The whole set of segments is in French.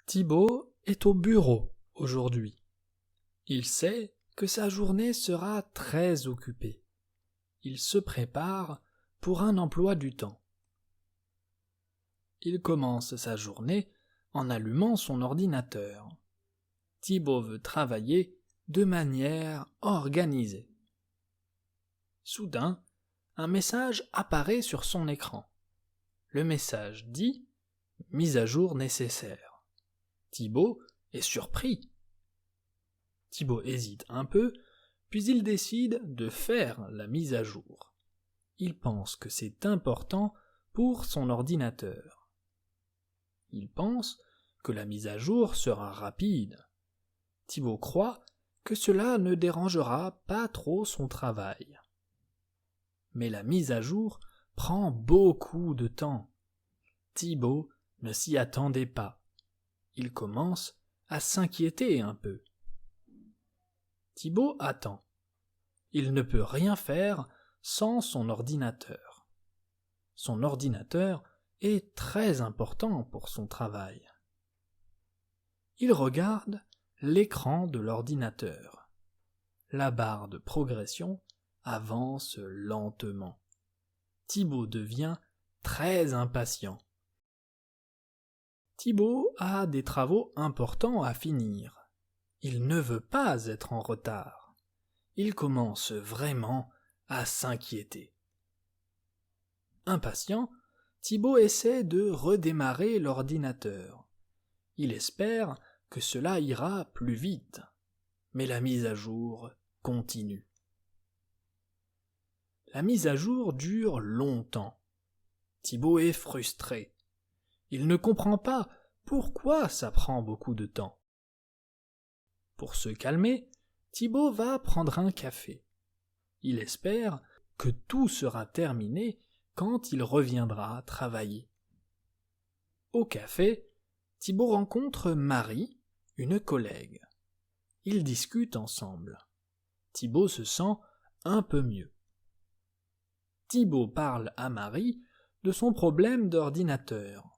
Thibaut est au bureau aujourd'hui. Il sait que sa journée sera très occupée. Il se prépare pour un emploi du temps. Il commence sa journée en allumant son ordinateur. Thibaut veut travailler de manière organisée. Soudain, un message apparaît sur son écran. Le message dit « Mise à jour nécessaire ». Thibaut est surpris. Thibaut hésite un peu, puis il décide de faire la mise à jour. Il pense que c'est important pour son ordinateur. Il pense que la mise à jour sera rapide. Thibaut croit que cela ne dérangera pas trop son travail. Mais la mise à jour prend beaucoup de temps. Thibaut ne s'y attendait pas. Il commence à s'inquiéter un peu. Thibaut attend. Il ne peut rien faire sans son ordinateur. Son ordinateur est très important pour son travail. Il regarde l'écran de l'ordinateur. La barre de progression avance lentement. Thibaut devient très impatient. Thibaut a des travaux importants à finir. Il ne veut pas être en retard. Il commence vraiment à s'inquiéter. Impatient, Thibaut essaie de redémarrer l'ordinateur. Il espère que cela ira plus vite, mais la mise à jour continue. La mise à jour dure longtemps. Thibaut est frustré. Il ne comprend pas pourquoi ça prend beaucoup de temps. Pour se calmer, Thibaut va prendre un café. Il espère que tout sera terminé quand il reviendra travailler. Au café, Thibaut rencontre Marie, une collègue. Ils discutent ensemble. Thibaut se sent un peu mieux. Thibaut parle à Marie de son problème d'ordinateur.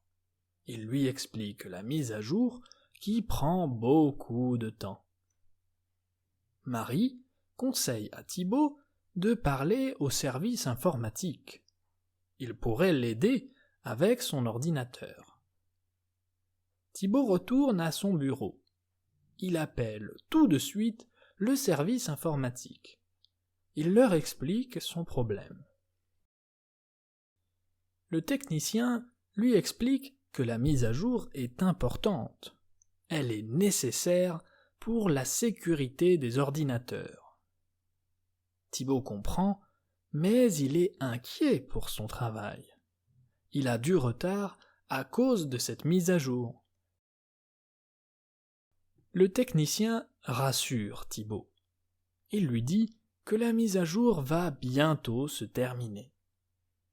Il lui explique la mise à jour qui prend beaucoup de temps. Marie conseille à Thibaut de parler au service informatique. Il pourrait l'aider avec son ordinateur. Thibaut retourne à son bureau. Il appelle tout de suite le service informatique. Il leur explique son problème. Le technicien lui explique que la mise à jour est importante. Elle est nécessaire pour la sécurité des ordinateurs. Thibaut comprend, mais il est inquiet pour son travail. Il a du retard à cause de cette mise à jour. Le technicien rassure Thibaut. Il lui dit que la mise à jour va bientôt se terminer.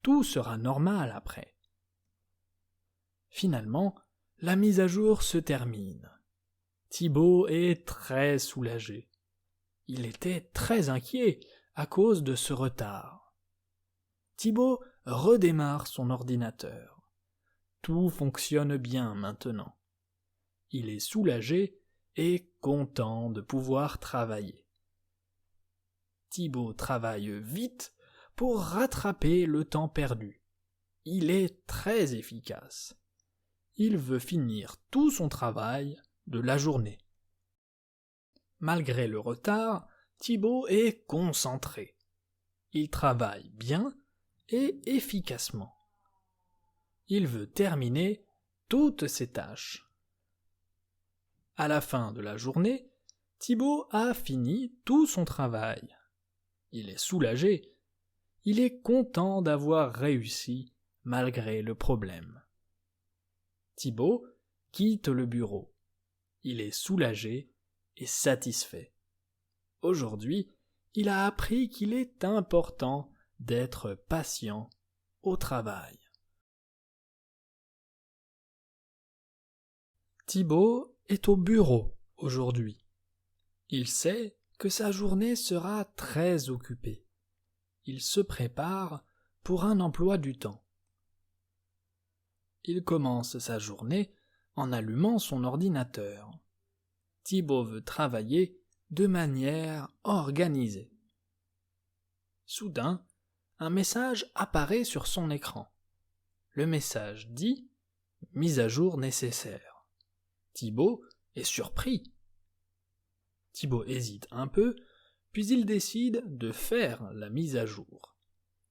Tout sera normal après. Finalement, la mise à jour se termine. Thibaut est très soulagé. Il était très inquiet à cause de ce retard. Thibaut redémarre son ordinateur. Tout fonctionne bien maintenant. Il est soulagé et content de pouvoir travailler. Thibaut travaille vite pour rattraper le temps perdu. Il est très efficace. Il veut finir tout son travail de la journée. Malgré le retard, Thibaut est concentré. Il travaille bien et efficacement. Il veut terminer toutes ses tâches. À la fin de la journée, Thibaut a fini tout son travail. Il est soulagé. Il est content d'avoir réussi malgré le problème. Thibaut quitte le bureau. Il est soulagé et satisfait. Aujourd'hui, il a appris qu'il est important d'être patient au travail. Thibaut est au bureau aujourd'hui. Il sait que sa journée sera très occupée. Il se prépare pour un emploi du temps. Il commence sa journée en allumant son ordinateur. Thibaut veut travailler de manière organisée. Soudain, un message apparaît sur son écran. Le message dit « Mise à jour nécessaire ». Thibaut est surpris. Thibaut hésite un peu, puis il décide de faire la mise à jour.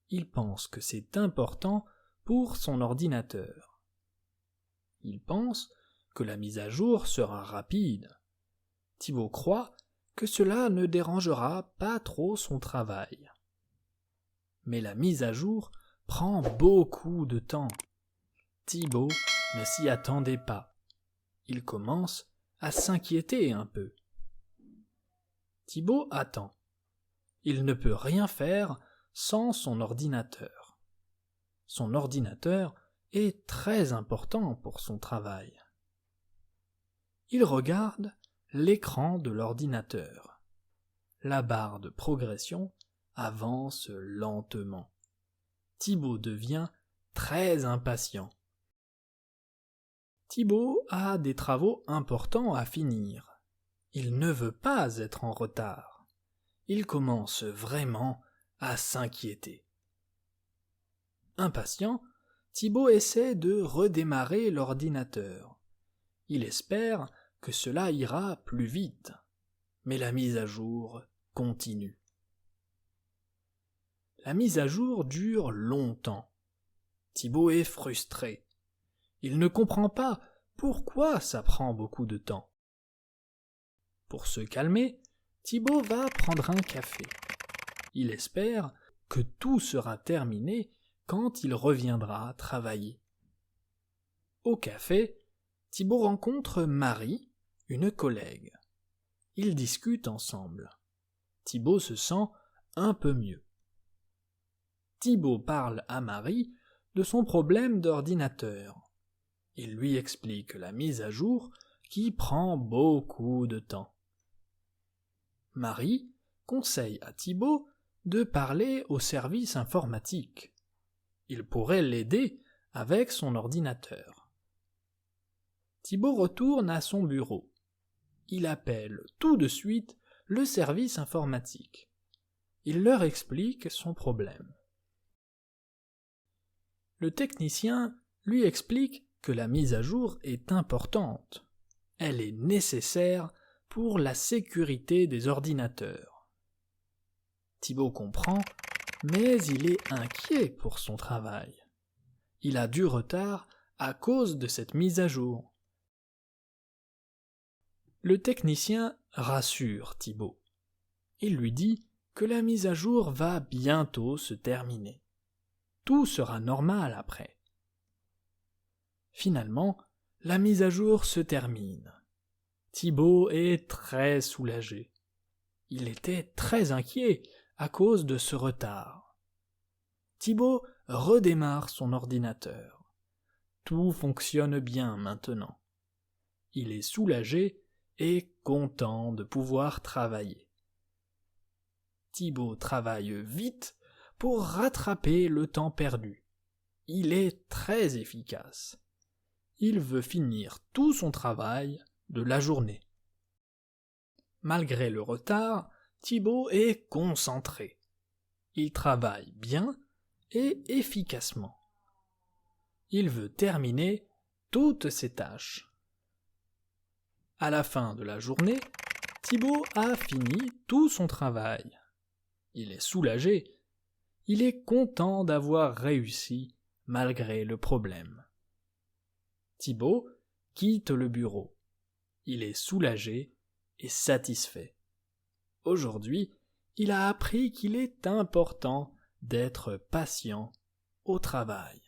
Il pense que c'est important pour son ordinateur. Il pense que la mise à jour sera rapide. Thibaut croit que cela ne dérangera pas trop son travail. Mais la mise à jour prend beaucoup de temps. Thibaut ne s'y attendait pas. Il commence à s'inquiéter un peu. Thibaut attend. Il ne peut rien faire sans son ordinateur. Son ordinateur est très important pour son travail. Il regarde l'écran de l'ordinateur. La barre de progression avance lentement. Thibaut devient très impatient. Thibaut a des travaux importants à finir. Il ne veut pas être en retard. Il commence vraiment à s'inquiéter. Impatient, Thibaut essaie de redémarrer l'ordinateur. Il espère que cela ira plus vite, mais la mise à jour continue. La mise à jour dure longtemps. Thibaut est frustré. Il ne comprend pas pourquoi ça prend beaucoup de temps. Pour se calmer, Thibaut va prendre un café. Il espère que tout sera terminé quand il reviendra travailler. Au café, Thibaut rencontre Marie, une collègue. Ils discutent ensemble. Thibaut se sent un peu mieux. Thibaut parle à Marie de son problème d'ordinateur. Il lui explique la mise à jour qui prend beaucoup de temps. Marie conseille à Thibaut de parler au service informatique. Il pourrait l'aider avec son ordinateur. Thibaut retourne à son bureau. Il appelle tout de suite le service informatique. Il leur explique son problème. Le technicien lui explique que la mise à jour est importante. Elle est nécessaire pour la sécurité des ordinateurs. Thibaut comprend, mais il est inquiet pour son travail. Il a du retard à cause de cette mise à jour. Le technicien rassure Thibaut. Il lui dit que la mise à jour va bientôt se terminer. Tout sera normal après. Finalement, la mise à jour se termine. Thibaut est très soulagé. Il était très inquiet à cause de ce retard. Thibaut redémarre son ordinateur. Tout fonctionne bien maintenant. Il est soulagé et content de pouvoir travailler. Thibaut travaille vite pour rattraper le temps perdu. Il est très efficace. Il veut finir tout son travail de la journée. Malgré le retard, Thibaut est concentré. Il travaille bien et efficacement. Il veut terminer toutes ses tâches. À la fin de la journée, Thibaut a fini tout son travail. Il est soulagé. Il est content d'avoir réussi malgré le problème. Thibaut quitte le bureau. Il est soulagé et satisfait. Aujourd'hui, il a appris qu'il est important d'être patient au travail.